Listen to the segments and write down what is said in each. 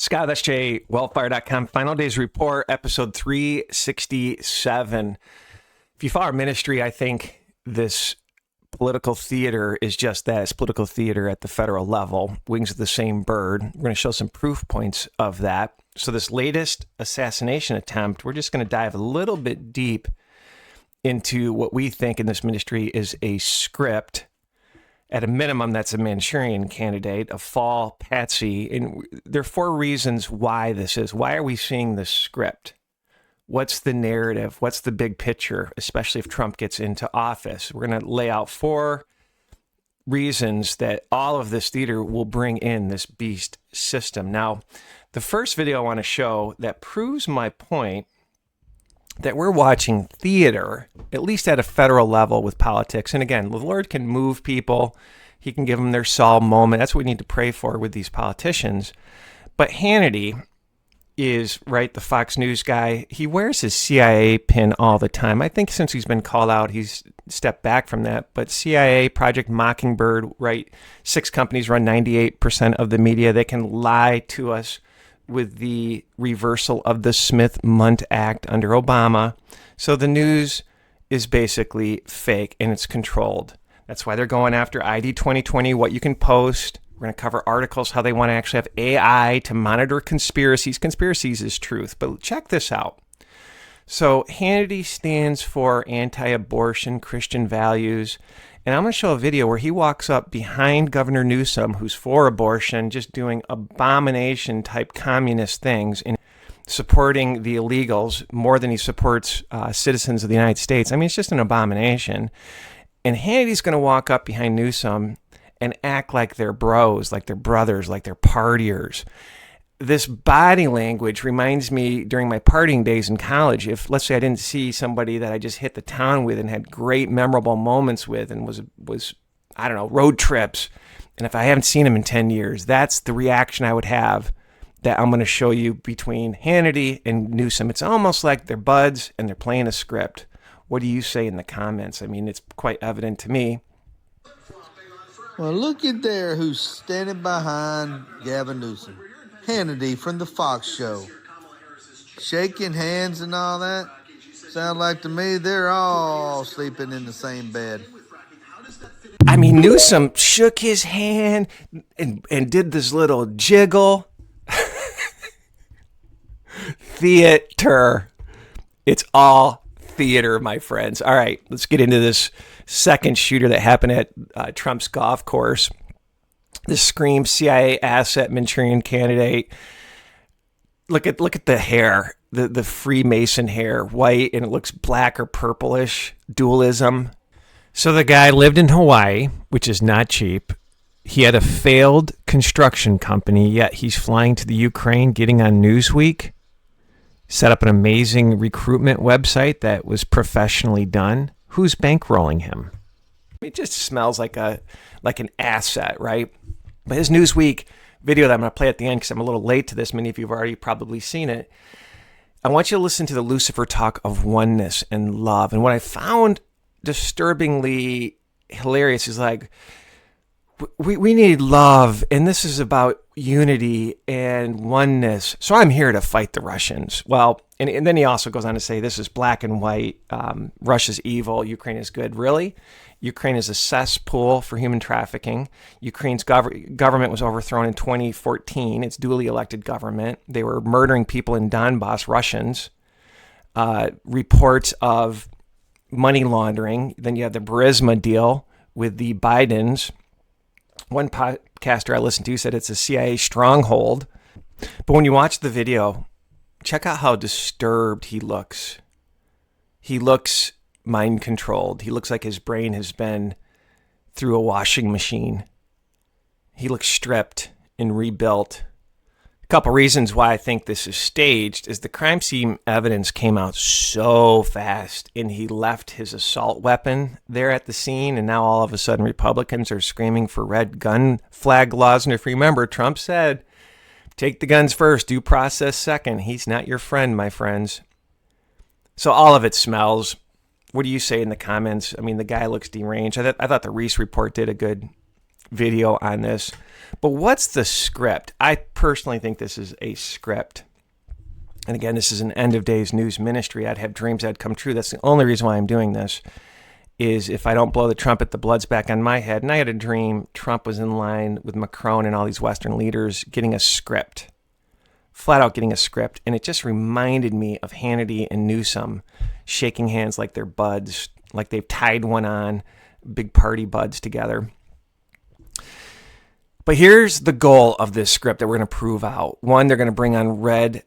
Scott, that's Jay, wellfire.com. Final Days Report, episode 367. If you follow our ministry, I think this political theater is just that. It's political theater at the federal level. Wings of the same bird. We're going to show some proof points of that. So this latest assassination attempt, we're just going to dive a little bit deep into what we think in this ministry is a script. At a minimum, that's a Manchurian candidate, a fall patsy. And there are four reasons why this is. Why are we seeing this script? What's the narrative? What's the big picture, especially if Trump gets into office? We're going to lay out four reasons that all of this theater will bring in this beast system. Now, the first video I want to show that proves my point that we're watching theater, at least at a federal level with politics. And again, the Lord can move people. He can give them their Saul moment. That's what we need to pray for with these politicians. But Hannity is, right, the Fox News guy. He wears his CIA pin all the time. I think since he's been called out, he's stepped back from that. But CIA, Project Mockingbird, right, 6 companies run 98% of the media. They can lie to us with the reversal of the Smith-Mundt Act under Obama. So the news is basically fake and it's controlled. That's why they're going after ID 2020, what you can post. We're going to cover articles, how they want to actually have AI to monitor conspiracies. Conspiracies is truth, but check this out. So Hannity stands for anti-abortion Christian values. And I'm going to show a video where he walks up behind Governor Newsom, who's for abortion, just doing abomination type communist things and supporting the illegals more than he supports citizens of the United States. I mean, it's just an abomination. And Hannity's going to walk up behind Newsom and act like they're bros, like they're brothers, like they're partiers. This body language reminds me during my partying days in college. If, let's say, I didn't see somebody that I just hit the town with and had great memorable moments with and was I don't know, road trips. And if I haven't seen him in 10 years, that's the reaction I would have that I'm going to show you between Hannity and Newsom. It's almost like they're buds and they're playing a script. What do you say in the comments? I mean, it's quite evident to me. Well, look at there who's standing behind Gavin Newsom. Hannity from the Fox show. Shaking hands and all that. Sound like to me they're all sleeping in the same bed. I mean, Newsom shook his hand and did this little jiggle. Theater. It's all theater, my friends. All right, let's get into this second shooter that happened at Trump's golf course. This screams CIA asset, Manchurian candidate. Look at the hair, the Freemason hair, white, and it looks black or purplish, dualism. So the guy lived in Hawaii, which is not cheap. He had a failed construction company, yet he's flying to the Ukraine, getting on Newsweek, set up an amazing recruitment website that was professionally done. Who's bankrolling him? It just smells like an asset, right? But his Newsweek video that I'm going to play at the end, because I'm a little late to this, many of you have already probably seen it. I want you to listen to the Lucifer talk of oneness and love. And what I found disturbingly hilarious is like, we need love, and this is about unity and oneness. So I'm here to fight the Russians. Well, and then he also goes on to say this is black and white. Russia's evil. Ukraine is good. Really? Ukraine is a cesspool for human trafficking. Ukraine's government was overthrown in 2014. It's duly elected government. They were murdering people in Donbass, Russians. Reports of money laundering. Then you have the Burisma deal with the Bidens. One podcaster I listened to said it's a CIA stronghold. But when you watch the video, check out how disturbed he looks. He looks mind controlled. He looks like his brain has been through a washing machine. He looks stripped and rebuilt. A couple reasons why I think this is staged is the crime scene evidence came out so fast, and he left his assault weapon there at the scene, and now all of a sudden Republicans are screaming for red gun flag laws. And if you remember, Trump said, take the guns first, due process second. He's not your friend, my friends. So all of it smells. What do you say in the comments? I mean, the guy looks deranged. I thought the Reese report did a good video on this. But what's the script? I personally think this is a script. And again, this is an end of days news ministry. I'd have dreams that come true. That's the only reason why I'm doing this, is if I don't blow the trumpet, the blood's back on my head. And I had a dream Trump was in line with Macron and all these Western leaders getting a script, flat out getting a script. And it just reminded me of Hannity and Newsom shaking hands like they're buds, like they've tied one on, big party buds together. But here's the goal of this script that we're going to prove out. One, they're going to bring on red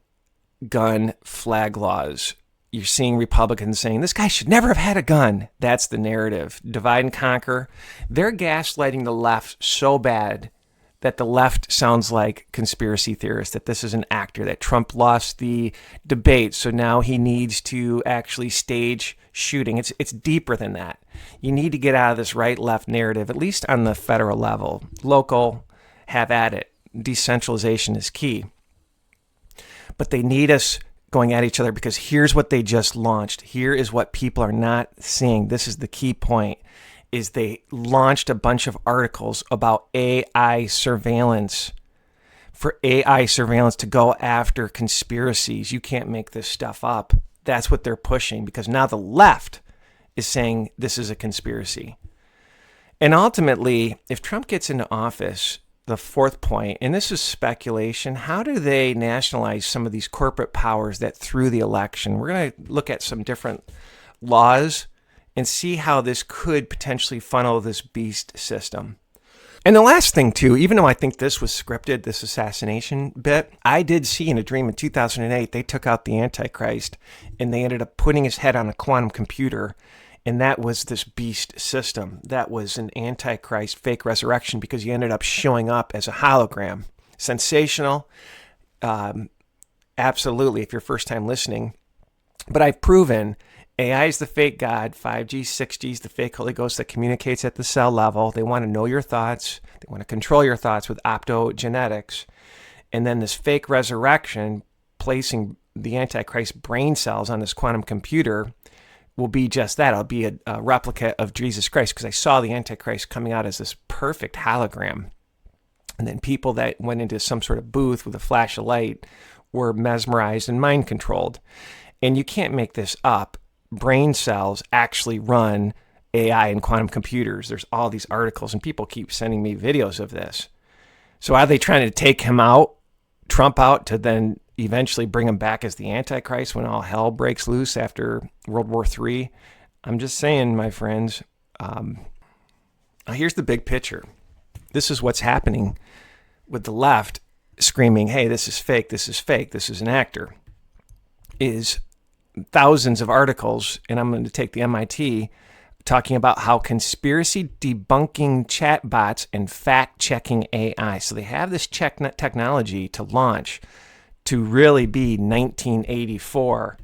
gun flag laws. You're seeing Republicans saying, this guy should never have had a gun. That's the narrative. Divide and conquer. They're gaslighting the left so bad that the left sounds like conspiracy theorists, that this is an actor, that Trump lost the debate, so now he needs to actually stage shooting. It's deeper than that. You need to get out of this right-left narrative, at least on the federal level. Local, have at it. Decentralization is key. But they need us going at each other, because here's what they just launched. Here is what people are not seeing. This is the key point, is they launched a bunch of articles about AI surveillance, for AI surveillance to go after conspiracies. You can't make this stuff up. That's what they're pushing, because now the left is saying this is a conspiracy. And ultimately, if Trump gets into office, the fourth point, and this is speculation, how do they nationalize some of these corporate powers that threw the election? We're going to look at some different laws and see how this could potentially funnel this beast system. And the last thing, too, even though I think this was scripted, this assassination bit, I did see in a dream in 2008, they took out the Antichrist and they ended up putting his head on a quantum computer. And that was this beast system. That was an Antichrist fake resurrection, because he ended up showing up as a hologram. Sensational. Absolutely, if you're first time listening. But I've proven AI is the fake God, 5G, 6G is the fake Holy Ghost that communicates at the cell level. They want to know your thoughts. They want to control your thoughts with optogenetics. And then this fake resurrection, placing the Antichrist brain cells on this quantum computer, will be just that. It'll be a replica of Jesus Christ, because I saw the Antichrist coming out as this perfect hologram. And then people that went into some sort of booth with a flash of light were mesmerized and mind controlled. And you can't make this up. Brain cells actually run AI and quantum computers. There's all these articles, and people keep sending me videos of this. So are they trying to take him out, Trump out, to then eventually bring him back as the Antichrist when all hell breaks loose after World War III? I'm just saying, my friends. Here's the big picture. This is what's happening with the left screaming, hey, this is fake, this is fake, this is an actor. Is thousands of articles, and I'm going to take the MIT, talking about how conspiracy debunking chatbots and fact-checking AI. So they have this technology to launch to really be 1984.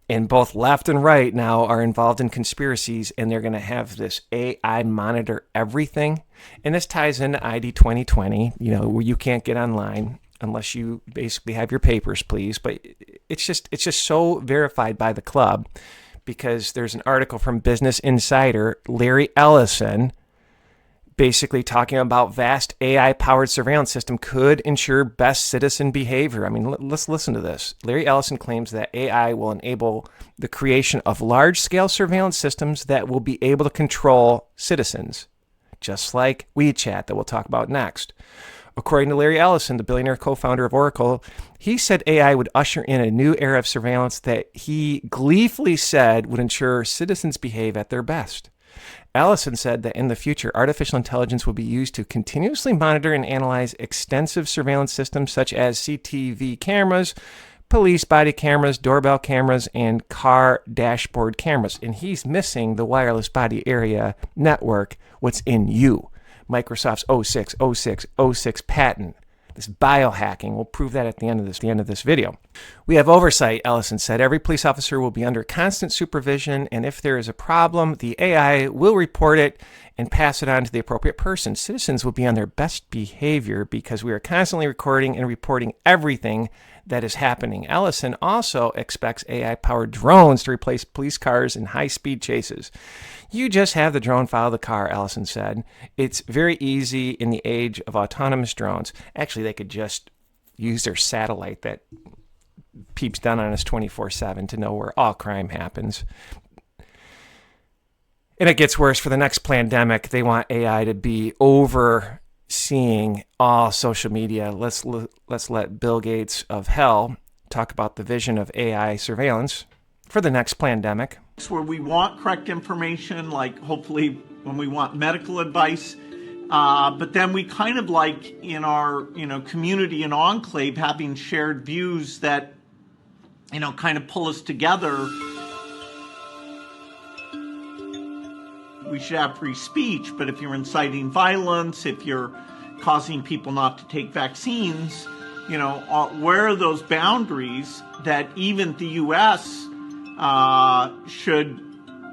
And both left and right now are involved in conspiracies, and they're going to have this AI monitor everything. And this ties into ID 2020, where you can't get online unless you basically have your papers, please. But it's just so verified by the club, because there's an article from Business Insider, Larry Ellison, basically talking about vast AI-powered surveillance system could ensure best citizen behavior. I mean, let's listen to this. Larry Ellison claims that AI will enable the creation of large-scale surveillance systems that will be able to control citizens, just like WeChat that we'll talk about next. According to Larry Ellison, the billionaire co-founder of Oracle, he said AI would usher in a new era of surveillance that he gleefully said would ensure citizens behave at their best. Ellison said that in the future, artificial intelligence will be used to continuously monitor and analyze extensive surveillance systems such as CCTV cameras, police body cameras, doorbell cameras, and car dashboard cameras. And he's missing the wireless body area network, what's in you. Microsoft's 060606 patent. This biohacking. We'll prove that at the end of this video. We have oversight, Ellison said. Every police officer will be under constant supervision, and if there is a problem, the AI will report it and pass it on to the appropriate person. Citizens will be on their best behavior because we are constantly recording and reporting everything that is happening. Ellison also expects AI-powered drones to replace police cars in high-speed chases. You just have the drone follow the car, Ellison said. It's very easy in the age of autonomous drones. Actually, they could just use their satellite that peeps down on us 24/7 to know where all crime happens. And it gets worse. For the next pandemic, they want AI to be overseeing all social media. Let's let Bill Gates of hell talk about the vision of AI surveillance for the next pandemic. Where we want correct information, like hopefully when we want medical advice, but then we kind of like in our community and enclave having shared views that kind of pull us together. We should have free speech, but if you're inciting violence, if you're causing people not to take vaccines, where are those boundaries that even the U.S. Should,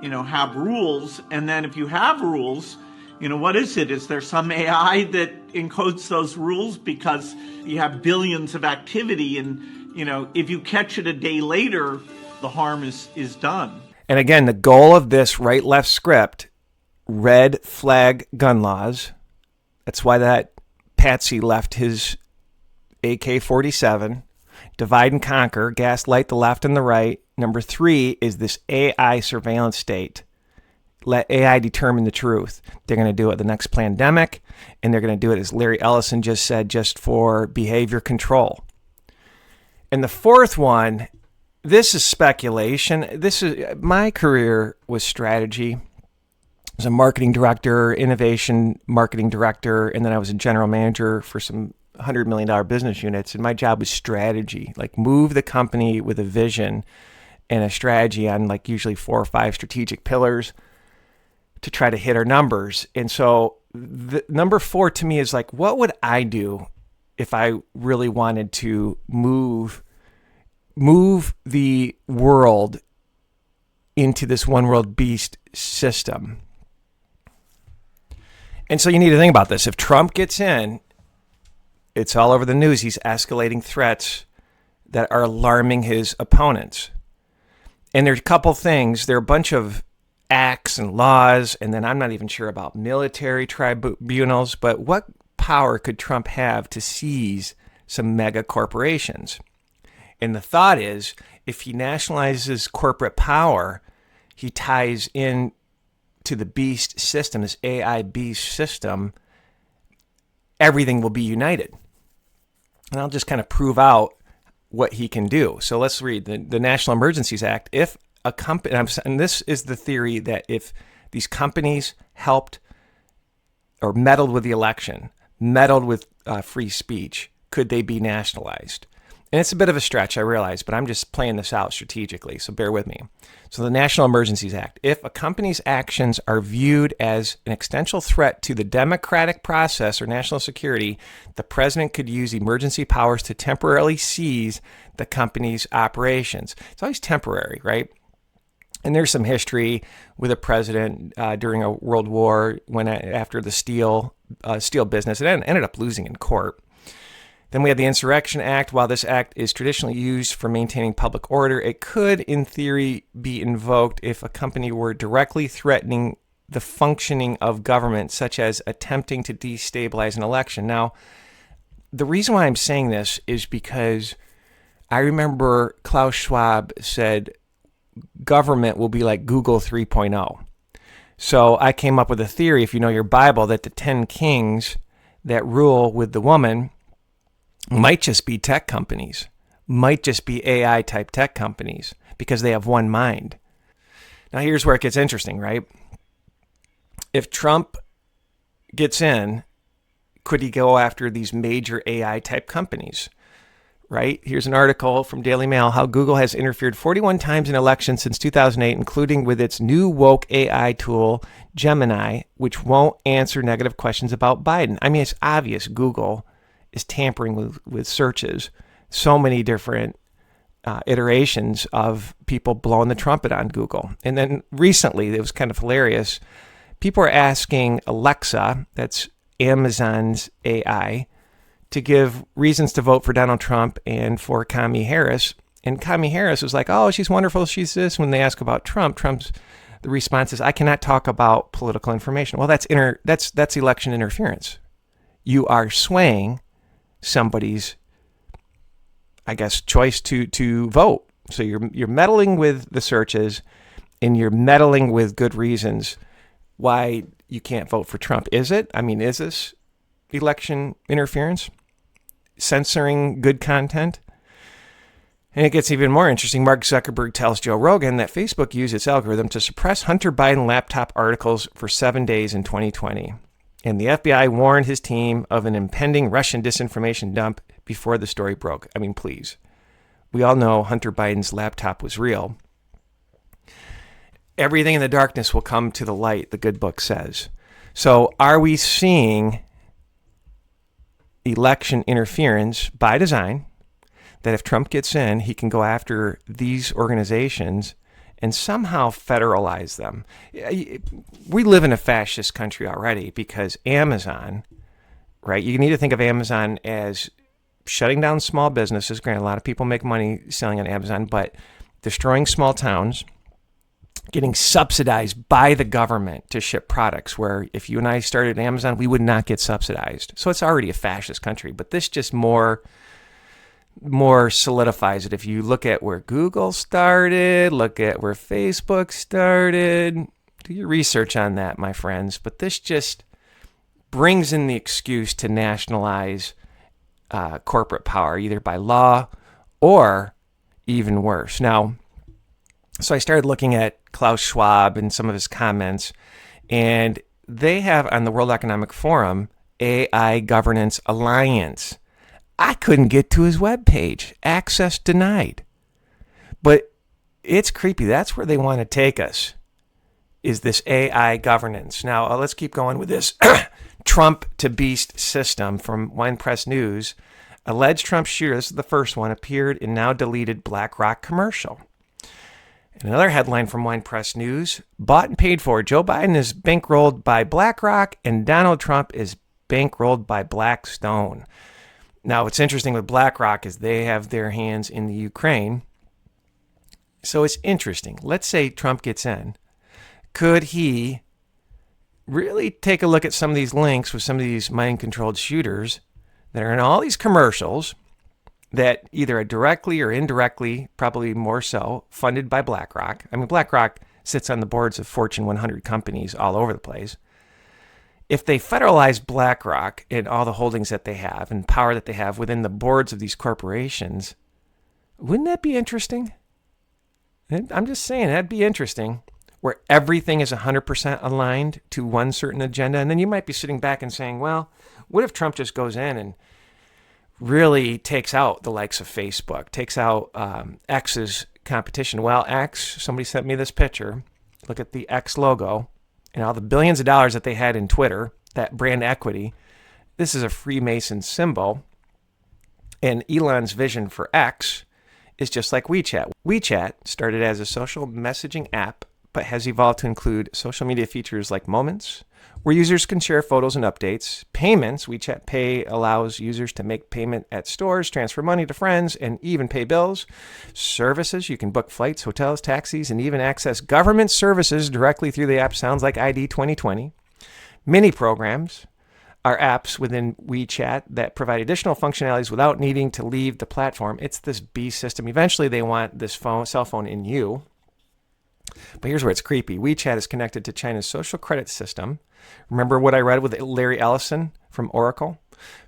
have rules? And then if you have rules, what is it? Is there some AI that encodes those rules because you have billions of activity and, if you catch it a day later, the harm is done. And again, the goal of this right-left script, red flag gun laws, that's why that patsy left his AK-47, divide and conquer, gaslight the left and the right. Number 3 is this AI surveillance state. Let AI determine the truth. They're going to do it the next pandemic, and they're going to do it, as Larry Ellison just said, just for behavior control. And the fourth one, this is speculation. My career was strategy. I was a marketing director, innovation marketing director, and then I was a general manager for some $100 million business units. And my job was strategy, like move the company with a vision and a strategy on like usually 4 or 5 strategic pillars to try to hit our numbers. And so the number 4 to me is like, what would I do if I really wanted to move the world into this one world beast system? And so you need to think about this. If Trump gets in, it's all over the news. He's escalating threats that are alarming his opponents. And there's a couple things. There are a bunch of acts and laws, and then I'm not even sure about military tribunals, but what power could Trump have to seize some mega corporations? And the thought is, if he nationalizes corporate power, he ties in to the beast system, this AI beast system, everything will be united. And I'll just kind of prove out what he can do. So let's read the National Emergencies Act. If a company, and this is the theory that if these companies helped or meddled with the election, meddled with free speech, could they be nationalized? And it's a bit of a stretch, I realize, but I'm just playing this out strategically, so bear with me. So the National Emergencies Act. If a company's actions are viewed as an existential threat to the democratic process or national security, the president could use emergency powers to temporarily seize the company's operations. It's always temporary, right? And there's some history with a president during a world war after the steel business. It ended up losing in court. Then we have the Insurrection Act. While this act is traditionally used for maintaining public order, it could, in theory, be invoked if a company were directly threatening the functioning of government, such as attempting to destabilize an election. Now, the reason why I'm saying this is because I remember Klaus Schwab said government will be like Google 3.0. So I came up with a theory, if you know your Bible, that the 10 kings that rule with the woman might just be tech companies, might just be AI type tech companies because they have one mind. Now here's where it gets interesting, right? If Trump gets in, could he go after these major AI type companies, right? Here's an article from Daily Mail, how Google has interfered 41 times in elections since 2008, including with its new woke AI tool, Gemini, which won't answer negative questions about Biden. I mean, it's obvious Google is tampering with searches. So many different iterations of people blowing the trumpet on Google. And then recently, it was kind of hilarious. people are asking Alexa, that's Amazon's AI, to give reasons to vote for Donald Trump and for Kamala Harris. And Kamala Harris was like, oh, she's wonderful, she's this. When they ask about the response is, I cannot talk about political information. Well, that's election interference. You are swaying somebody's, I guess, choice to vote. So you're meddling with the searches, and you're meddling with good reasons why you can't vote for Trump. Is it? I mean, is this election interference? Censoring good content? And it gets even more interesting. Mark Zuckerberg tells Joe Rogan that Facebook used its algorithm to suppress Hunter Biden laptop articles for 7 days in 2020. And the FBI warned his team of an impending Russian disinformation dump before the story broke. I mean, please. We all know Hunter Biden's laptop was real. Everything in the darkness will come to the light, the good book says. So are we seeing election interference by design, that if Trump gets in, he can go after these organizations and somehow federalize them? We live in a fascist country already because Amazon, right? You need to think of Amazon as shutting down small businesses. Granted, a lot of people make money selling on Amazon, but destroying small towns, getting subsidized by the government to ship products, where if you and I started Amazon, we would not get subsidized. So it's already a fascist country, but this just more solidifies it. If you look at where Google started, look at where Facebook started, do your research on that, my friends. But this just brings in the excuse to nationalize corporate power, either by law or even worse. Now, so I started looking at Klaus Schwab and some of his comments, and they have on the World Economic Forum AI Governance Alliance. I couldn't get to his webpage. Access denied. But it's creepy. That's where they want to take us, is this AI governance. Now, let's keep going with this. Trump to Beast system from Wine Press News. Alleged Trump shooter, this is the first one, appeared in now deleted BlackRock commercial. And another headline from Wine Press News, bought and paid for. Joe Biden is bankrolled by BlackRock and Donald Trump is bankrolled by Blackstone. Now, what's interesting with BlackRock is they have their hands in the Ukraine. So it's interesting. Let's say Trump gets in. Could he really take a look at some of these links with some of these mind-controlled shooters that are in all these commercials that either are directly or indirectly, probably more so, funded by BlackRock? I mean, BlackRock sits on the boards of Fortune 100 companies all over the place. If they federalize BlackRock and all the holdings that they have and power that they have within the boards of these corporations, wouldn't that be interesting? I'm just saying, that'd be interesting, where everything is 100% aligned to one certain agenda. And then you might be sitting back and saying, well, what if Trump just goes in and really takes out the likes of Facebook, takes out X's competition? Well, X, somebody sent me this picture. Look at the X logo and all the billions of dollars that they had in Twitter, that brand equity. This is a Freemason symbol. And Elon's vision for X is just like WeChat. WeChat started as a social messaging app, but has evolved to include social media features like Moments, where users can share photos and updates. Payments, WeChat Pay allows users to make payment at stores, transfer money to friends, and even pay bills. Services, you can book flights, hotels, taxis, and even access government services directly through the app. Sounds like ID 2020. Mini programs are apps within WeChat that provide additional functionalities without needing to leave the platform. It's this beast system. Eventually, they want this cell phone in you. But here's where it's creepy. WeChat is connected to China's social credit system. Remember what I read with Larry Ellison from Oracle?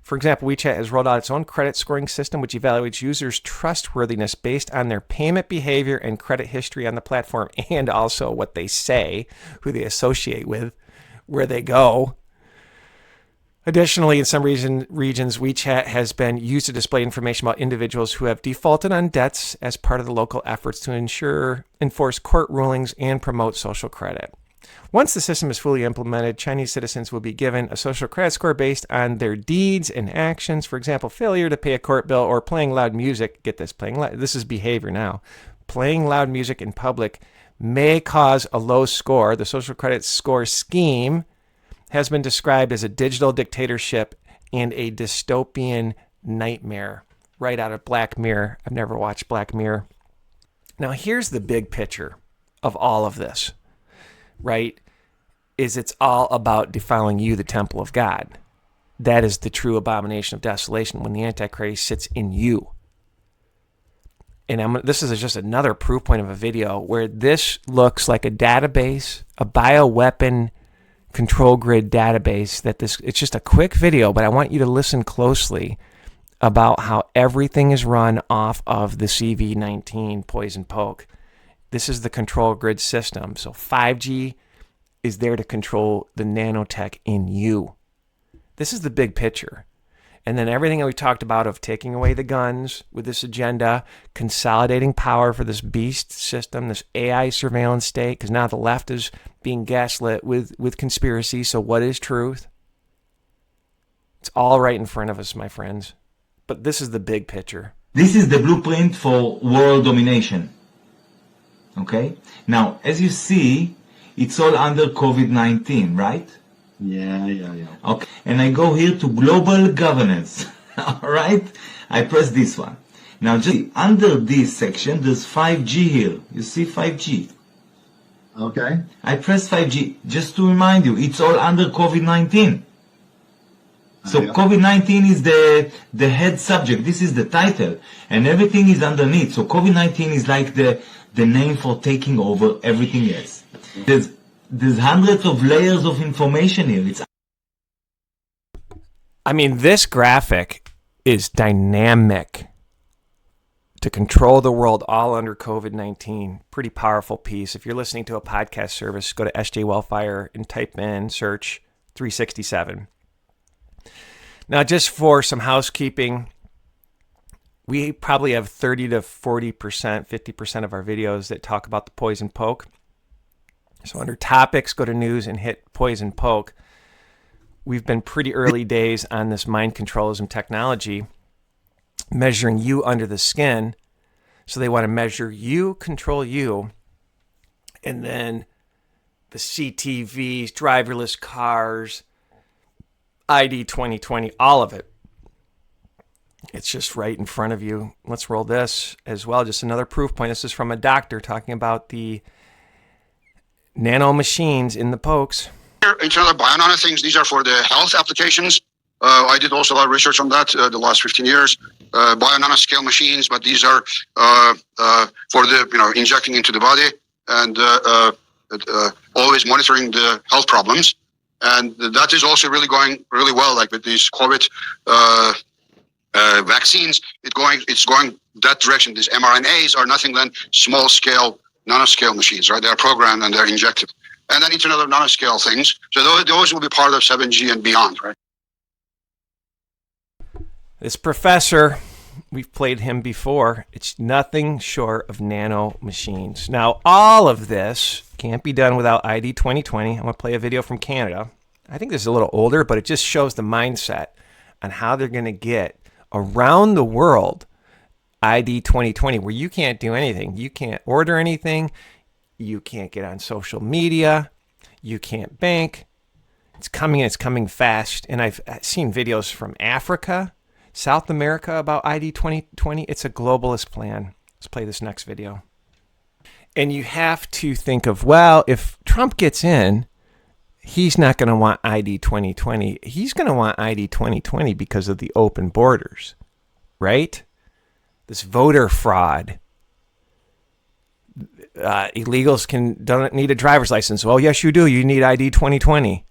For example, WeChat has rolled out its own credit scoring system, which evaluates users' trustworthiness based on their payment behavior and credit history on the platform, and also what they say, who they associate with, where they go. Additionally, in some regions, WeChat has been used to display information about individuals who have defaulted on debts as part of the local efforts to enforce court rulings and promote social credit. Once the system is fully implemented, Chinese citizens will be given a social credit score based on their deeds and actions. For example, failure to pay a court bill or playing loud music. Get this, this is behavior now. Playing loud music in public may cause a low score. The social credit score scheme has been described as a digital dictatorship and a dystopian nightmare, right out of Black Mirror. I've never watched Black Mirror. Now, here's the big picture of all of this, right? Is it's all about defiling you, the temple of God. That is the true abomination of desolation, when the Antichrist sits in you. And this is just another proof point of a video where this looks like a database, a bioweapon control grid database. It's just a quick video, but I want you to listen closely about how everything is run off of the CV19 poison poke. This is the control grid system. So 5G is there to control the nanotech in you. This is the big picture. And then everything that we talked about of taking away the guns with this agenda, consolidating power for this beast system, this AI surveillance state, because now the left is being gaslit with conspiracy. So what is truth? It's all right in front of us, my friends. But this is the big picture. This is the blueprint for world domination. Okay? Now, as you see, it's all under COVID-19, right? Yeah. Okay. And I go here to global governance. All right? I press this one. Now, just under this section, there's 5G here. You see 5G? Okay. I press 5G. Just to remind you, it's all under COVID-19. So Yeah. COVID-19 is the head subject. This is the title. And everything is underneath. So COVID-19 is like the name for taking over everything else. There's hundreds of layers of information here. This graphic is dynamic to control the world all under COVID-19. Pretty powerful piece. If you're listening to a podcast service, go to SJ Wellfire and type in, search 367. Now, just for some housekeeping, we probably have 30 to 40%, 50% of our videos that talk about the poison poke. So under topics, go to news and hit poison poke. We've been pretty early days on this mind controlism technology, measuring you under the skin. So they want to measure you, control you, and then the CTVs, driverless cars, ID 2020, all of it. It's just right in front of you. Let's roll this as well. Just another proof point. This is from a doctor talking about the nano machines in the pokes. In terms of bio-nano things, these are for the health applications. I did also a lot of research on that the last 15 years. Bio-nano scale machines, but these are for the injecting into the body and always monitoring the health problems. And that is also really going really well, like with these COVID vaccines. It's going that direction. These mRNAs are nothing than small scale, nanoscale machines, right? They're programmed and they're injected. And then Internet of Nanoscale things. So those will be part of 7G and beyond, right? This professor, we've played him before. It's nothing short of nano machines. Now, all of this can't be done without ID 2020. I'm going to play a video from Canada. I think this is a little older, but it just shows the mindset on how they're going to get around the world ID 2020, where you can't do anything. You can't order anything. You can't get on social media. You can't bank. It's coming fast. And I've seen videos from Africa, South America about ID 2020. It's a globalist plan. Let's play this next video. And you have to think of, well, if Trump gets in, he's not going to want ID 2020. He's going to want ID 2020 because of the open borders, right? This voter fraud. Illegals don't need a driver's license. Well, yes, you do. You need ID 2020.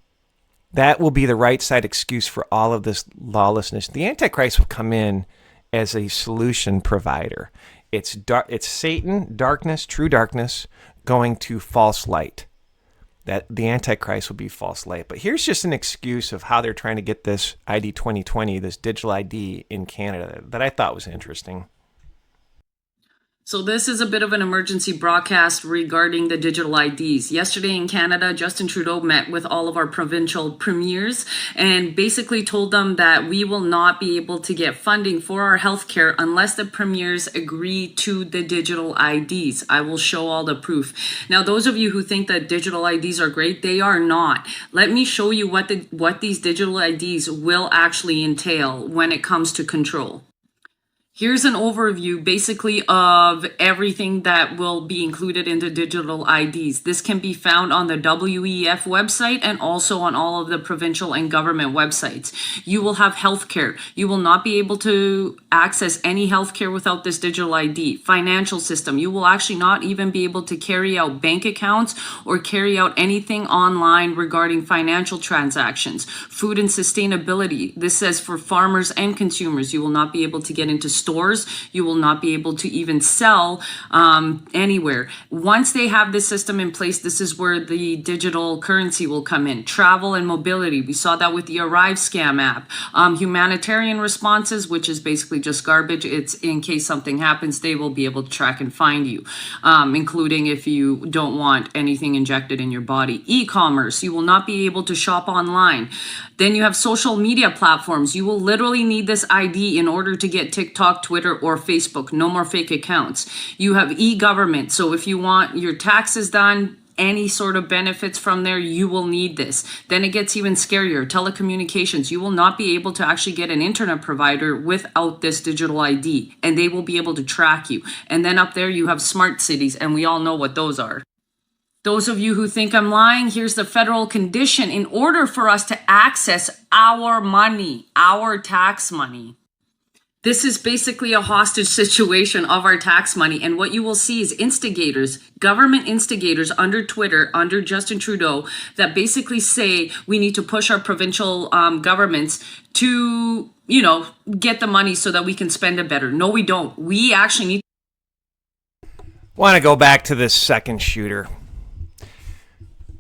That will be the right side excuse for all of this lawlessness. The Antichrist will come in as a solution provider. It's Satan, darkness, true darkness, going to false light. That the Antichrist will be false light. But here's just an excuse of how they're trying to get this ID 2020, this digital ID in Canada, that I thought was interesting. So this is a bit of an emergency broadcast regarding the digital IDs. Yesterday in Canada, Justin Trudeau met with all of our provincial premiers and basically told them that we will not be able to get funding for our healthcare unless the premiers agree to the digital IDs. I will show all the proof. Now, those of you who think that digital IDs are great, they are not. Let me show you what these digital IDs will actually entail when it comes to control. Here's an overview basically of everything that will be included in the digital IDs. This can be found on the WEF website and also on all of the provincial and government websites. You will have healthcare. You will not be able to access any healthcare without this digital ID. Financial system. You will actually not even be able to carry out bank accounts or carry out anything online regarding financial transactions. Food and sustainability. This says for farmers and consumers, you will not be able to get into stores. You will not be able to even sell anywhere. Once they have this system in place, this is where the digital currency will come in. Travel and mobility. We saw that with the Arrive scam app. Humanitarian responses, which is basically just garbage. It's in case something happens, they will be able to track and find you, including if you don't want anything injected in your body. E-commerce. You will not be able to shop online. Then you have social media platforms. You will literally need this ID in order to get TikTok, Twitter, or Facebook. No more fake accounts. You have e-government. So if you want your taxes done, any sort of benefits from there, you will need this. Then it gets even scarier. Telecommunications. You will not be able to actually get an internet provider without this digital ID, and they will be able to track you. And then up there you have smart cities, and we all know what those are. Those of you who think I'm lying, here's the federal condition. In order for us to access our money, our tax money, this is basically a hostage situation of our tax money. And what you will see is instigators, government instigators under Twitter, under Justin Trudeau, that basically say we need to push our provincial governments to, get the money so that we can spend it better. No, we don't. We actually need. Want to go back to this second shooter.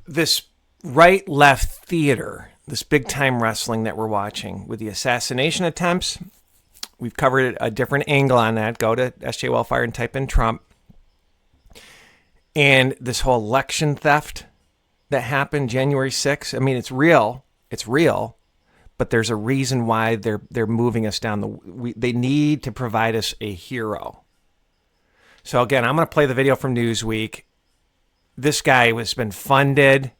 This right-left theater, this big-time wrestling that we're watching with the assassination attempts. We've covered a different angle on that. Go to SJ Wellfire and type in Trump. And this whole election theft that happened January 6th. I mean, it's real. It's real. But there's a reason why they're moving us down. They need to provide us a hero. So again, I'm going to play the video from Newsweek. This guy has been funded,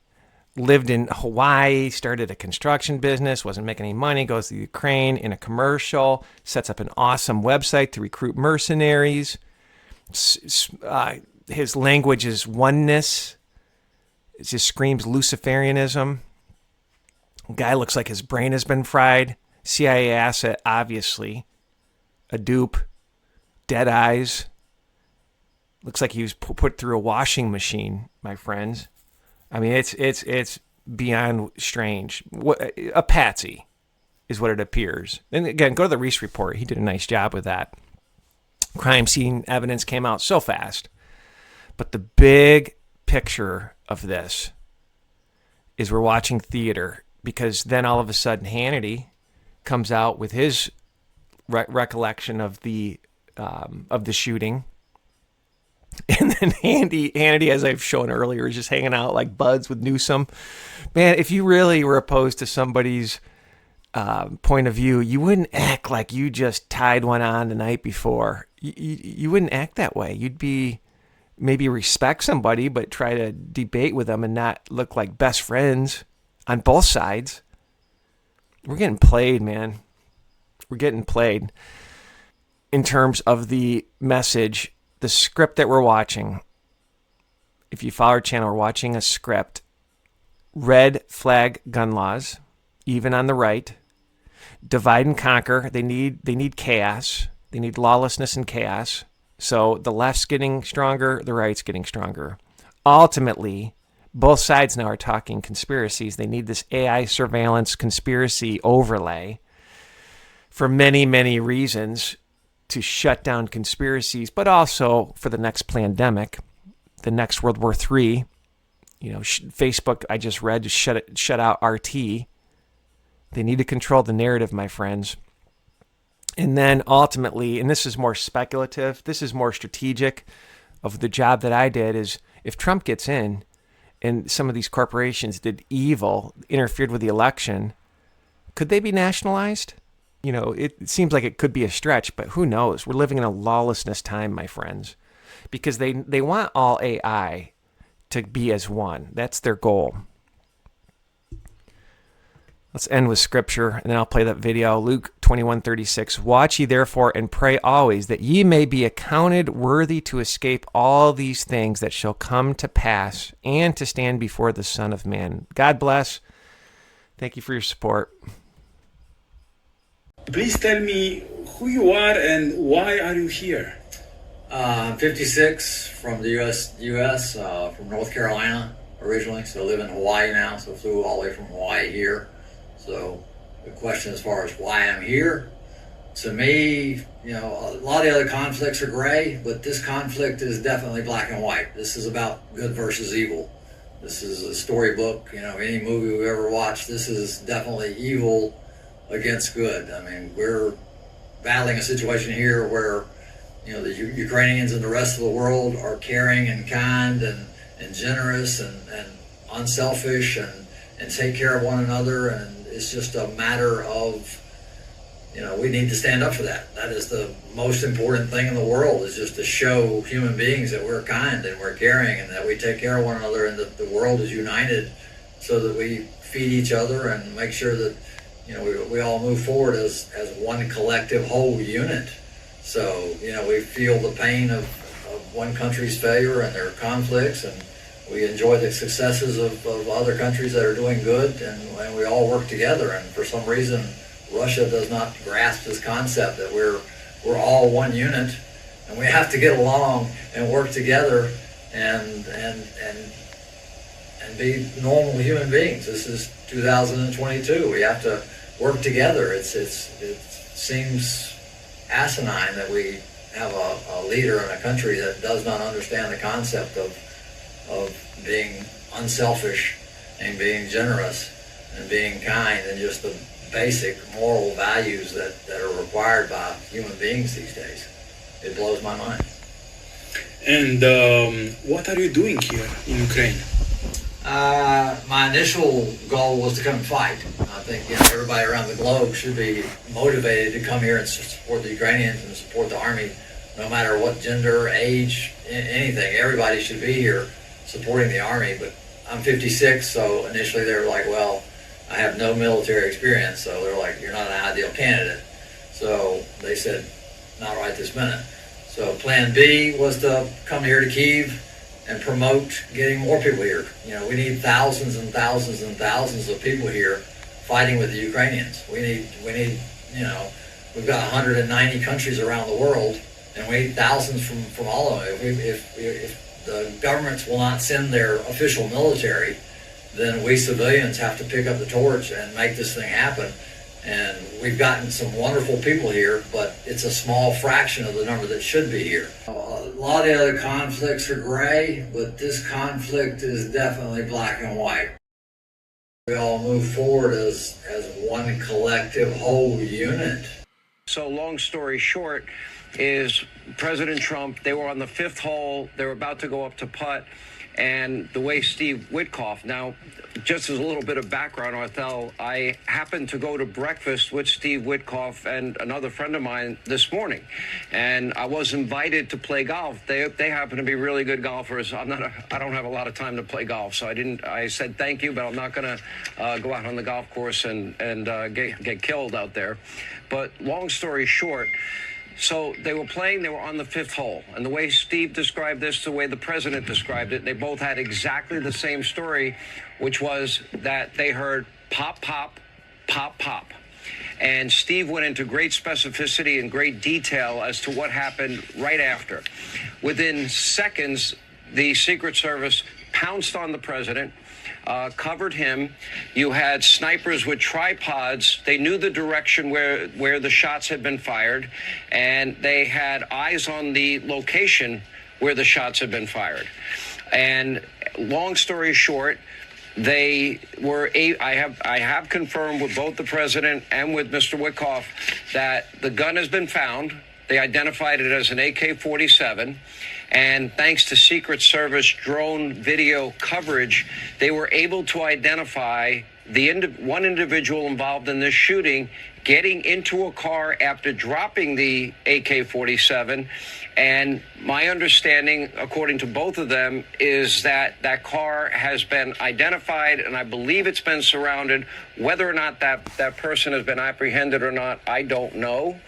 lived in Hawaii, started a construction business, wasn't making any money, goes to Ukraine in a commercial, sets up an awesome website to recruit mercenaries. His language is oneness. It just screams Luciferianism. Guy looks like his brain has been fried. CIA asset, obviously. A dupe. Dead eyes. Looks like he was put through a washing machine, my friends. I mean, it's beyond strange. A patsy is what it appears. And again, go to the Reese report. He did a nice job with that. Crime scene evidence came out so fast. But the big picture of this is we're watching theater, because then all of a sudden Hannity comes out with his recollection of the shooting. And then Hannity, as I've shown earlier, is just hanging out like buds with Newsom. Man, if you really were opposed to somebody's point of view, you wouldn't act like you just tied one on the night before. You wouldn't act that way. You'd be maybe respect somebody, but try to debate with them and not look like best friends on both sides. We're getting played, man. We're getting played in terms of the message. The script that we're watching, if you follow our channel, we're watching a script. Red flag gun laws, even on the right. Divide and conquer. They need chaos. They need lawlessness and chaos. So the left's getting stronger, the right's getting stronger. Ultimately, both sides now are talking conspiracies. They need this AI surveillance conspiracy overlay for many, many reasons, to shut down conspiracies, but also for the next pandemic, the next World War III. Facebook, I just read, to shut out RT. They need to control the narrative, my friends. And then ultimately, and this is more speculative, this is more strategic of the job that I did, is if Trump gets in and some of these corporations did evil, interfered with the election, could they be nationalized? You know, it seems like it could be a stretch, but who knows? We're living in a lawlessness time, my friends, because they want all AI to be as one. That's their goal. Let's end with scripture, and then I'll play that video. Luke 21:36. Watch ye therefore and pray always, that ye may be accounted worthy to escape all these things that shall come to pass, and to stand before the Son of Man. God bless. Thank you for your support. Please tell me who you are and why are you here? I'm 56, from the U.S., from North Carolina originally, so I live in Hawaii now, so flew all the way from Hawaii here. So the question as far as why I'm here, to me, you know, a lot of the other conflicts are gray, but this conflict is definitely black and white. This is about good versus evil. This is a storybook, you know, any movie we've ever watched, this is definitely evil against good. I mean, we're battling a situation here where, you know, the Ukrainians and the rest of the world are caring and kind and generous and unselfish and take care of one another, and it's just a matter of, you know, we need to stand up for that. That is the most important thing in the world, is just to show human beings that we're kind and we're caring and that we take care of one another, and that the world is united so that we feed each other and make sure that, you know, we all move forward as one collective whole unit. So, you know, we feel the pain of one country's failure and their conflicts, and we enjoy the successes of other countries that are doing good, and we all work together. And for some reason, Russia does not grasp this concept that we're all one unit, and we have to get along and work together and be normal human beings. This is 2022. We have to work together. It seems asinine that we have a leader in a country that does not understand the concept of being unselfish and being generous and being kind, and just the basic moral values that are required by human beings these days. It blows my mind. And what are you doing here in Ukraine? My initial goal was to come and fight. I think, you know, everybody around the globe should be motivated to come here and support the Ukrainians and support the army, no matter what gender, age, anything. Everybody should be here supporting the army. But I'm 56, so initially they were like, well, I have no military experience, so they're like, you're not an ideal candidate. So they said, not right this minute. So plan B was to come here to Kyiv and promote getting more people here. You know, we need thousands and thousands and thousands of people here fighting with the Ukrainians. We need, you know, we've got 190 countries around the world, and we need thousands from all of them. If the governments will not send their official military, then we civilians have to pick up the torch and make this thing happen. And we've gotten some wonderful people here, but it's a small fraction of the number that should be here. A lot of the other conflicts are gray, but this conflict is definitely black and white. We all move forward as one collective whole unit. So long story short is President Trump, they were on the fifth hole, they were about to go up to putt, and the way Steve Witkoff, now just as a little bit of background, Arthel, I happened to go to breakfast with Steve Witkoff and another friend of mine this morning, and I was invited to play golf. They happen to be really good golfers. I don't have a lot of time to play golf, so I said thank you, but I'm not going to go out on the golf course and get killed out there. But long story short, so they were playing, they were on the fifth hole. And the way Steve described this, the way the president described it, they both had exactly the same story, which was that they heard pop, pop, pop, pop. And Steve went into great specificity and great detail as to what happened right after. Within seconds, the Secret Service pounced on the president, covered him. You had snipers with tripods. They knew the direction where the shots had been fired, and they had eyes on the location where the shots had been fired. And long story short, I have confirmed with both the president and with Mr. Witkoff that the gun has been found. They identified it as an AK-47. And thanks to Secret Service drone video coverage, they were able to identify one individual involved in this shooting getting into a car after dropping the AK-47. And my understanding, according to both of them, is that that car has been identified, and I believe it's been surrounded. Whether or not that person has been apprehended or not, I don't know.